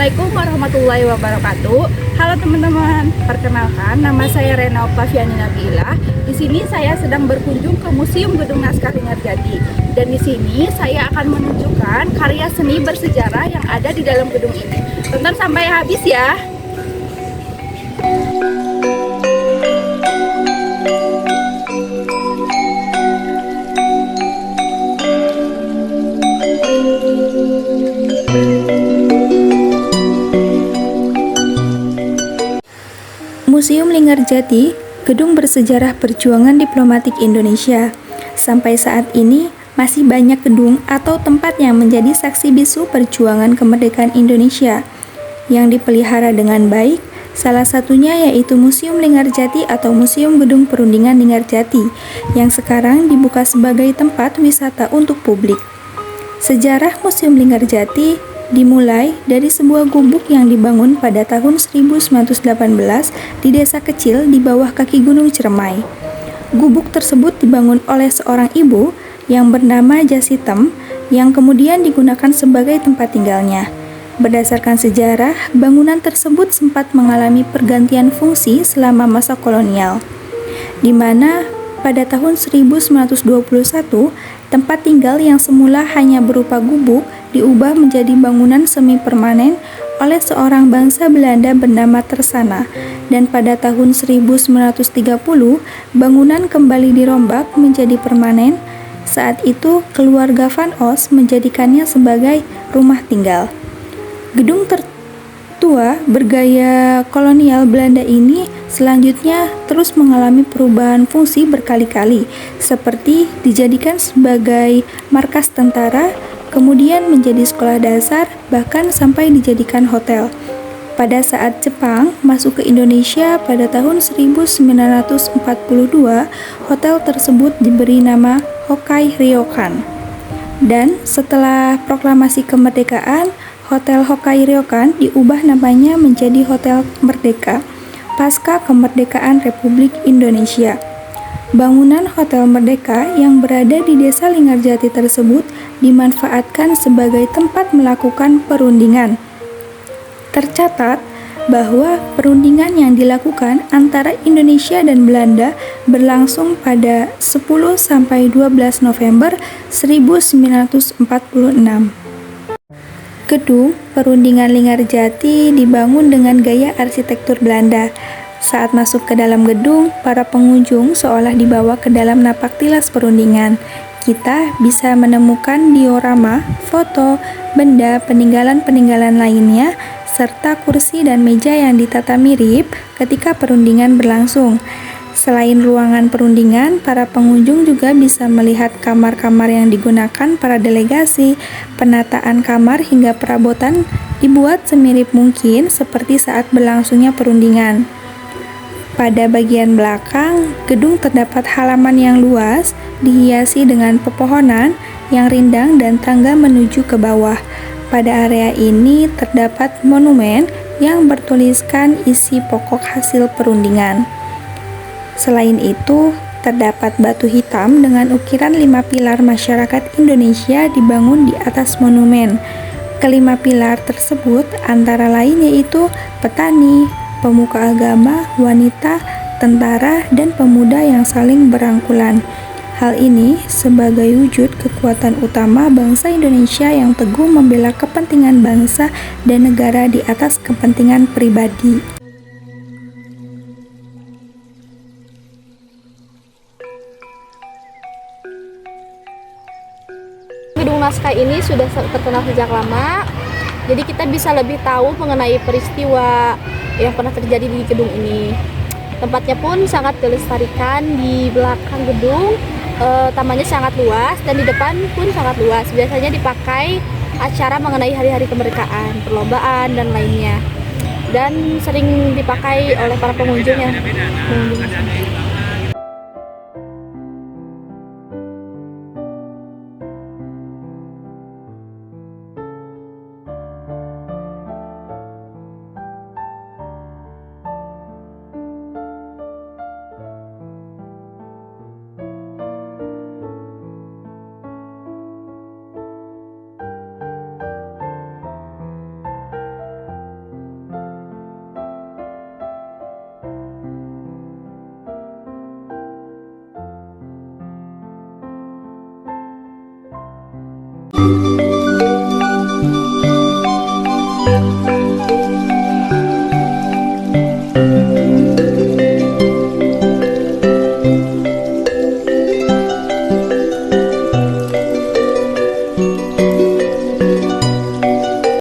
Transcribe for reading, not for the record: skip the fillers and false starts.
Assalamualaikum warahmatullahi wabarakatuh. Halo teman-teman, perkenalkan nama saya Rena Octaviani Nabila. Di sini saya sedang berkunjung ke Museum Gedung Naskah Linggarjati. Dan di sini saya akan menunjukkan karya seni bersejarah yang ada di dalam gedung ini. Tonton sampai habis ya. Museum Linggarjati, gedung bersejarah perjuangan diplomatik Indonesia. Sampai saat ini, masih banyak gedung atau tempat yang menjadi saksi bisu perjuangan kemerdekaan Indonesia yang dipelihara dengan baik. Salah satunya yaitu Museum Linggarjati atau Museum Gedung Perundingan Linggarjati yang sekarang dibuka sebagai tempat wisata untuk publik. Sejarah Museum Linggarjati dimulai dari sebuah gubuk yang dibangun pada tahun 1918 di desa kecil di bawah kaki Gunung Ciremai. Gubuk tersebut dibangun oleh seorang ibu yang bernama Jasitem yang kemudian digunakan sebagai tempat tinggalnya. Berdasarkan sejarah, bangunan tersebut sempat mengalami pergantian fungsi selama masa kolonial, di mana pada tahun 1921, tempat tinggal yang semula hanya berupa gubuk diubah menjadi bangunan semi permanen oleh seorang bangsa Belanda bernama Tersana, dan pada tahun 1930 bangunan kembali dirombak menjadi permanen. Saat itu keluarga Van Os menjadikannya sebagai rumah tinggal. Gedung tertua bergaya kolonial Belanda ini selanjutnya terus mengalami perubahan fungsi berkali-kali, seperti dijadikan sebagai markas tentara, kemudian menjadi sekolah dasar, bahkan sampai dijadikan hotel. Pada saat Jepang masuk ke Indonesia pada tahun 1942, hotel tersebut diberi nama Hokkai Ryokan. Dan setelah proklamasi kemerdekaan, Hotel Hokkai Ryokan diubah namanya menjadi Hotel Merdeka pasca kemerdekaan Republik Indonesia. Bangunan Hotel Merdeka yang berada di Desa Linggarjati tersebut dimanfaatkan sebagai tempat melakukan perundingan. Tercatat bahwa perundingan yang dilakukan antara Indonesia dan Belanda berlangsung pada 10 sampai 12 November 1946. Gedung Perundingan Linggarjati dibangun dengan gaya arsitektur Belanda. Saat masuk ke dalam gedung, para pengunjung seolah dibawa ke dalam napak tilas perundingan. Kita bisa menemukan diorama, foto, benda peninggalan-peninggalan lainnya, serta kursi dan meja yang ditata mirip ketika perundingan berlangsung. Selain ruangan perundingan, para pengunjung juga bisa melihat kamar-kamar yang digunakan para delegasi. Penataan kamar hingga perabotan dibuat semirip mungkin seperti saat berlangsungnya perundingan. Pada bagian belakang, gedung terdapat halaman yang luas, dihiasi dengan pepohonan yang rindang dan tangga menuju ke bawah. Pada area ini terdapat monumen yang bertuliskan isi pokok hasil perundingan. Selain itu, terdapat batu hitam dengan ukiran 5 pilar masyarakat Indonesia dibangun di atas monumen. Kelima pilar tersebut antara lain yaitu petani, pemuka agama, wanita, tentara, dan pemuda yang saling berangkulan. Hal ini sebagai wujud kekuatan utama bangsa Indonesia yang teguh membela kepentingan bangsa dan negara di atas kepentingan pribadi. Gedung naskah ini sudah terkenal sejak lama, jadi kita bisa lebih tahu mengenai peristiwa yang pernah terjadi di gedung ini. Tempatnya pun sangat dilestarikan. Di belakang gedung tamannya sangat luas dan di depan pun sangat luas. Biasanya dipakai acara mengenai hari-hari kemerdekaan, perlombaan, dan lainnya, dan sering dipakai oleh para pengunjung yang mengunjungi. Bye.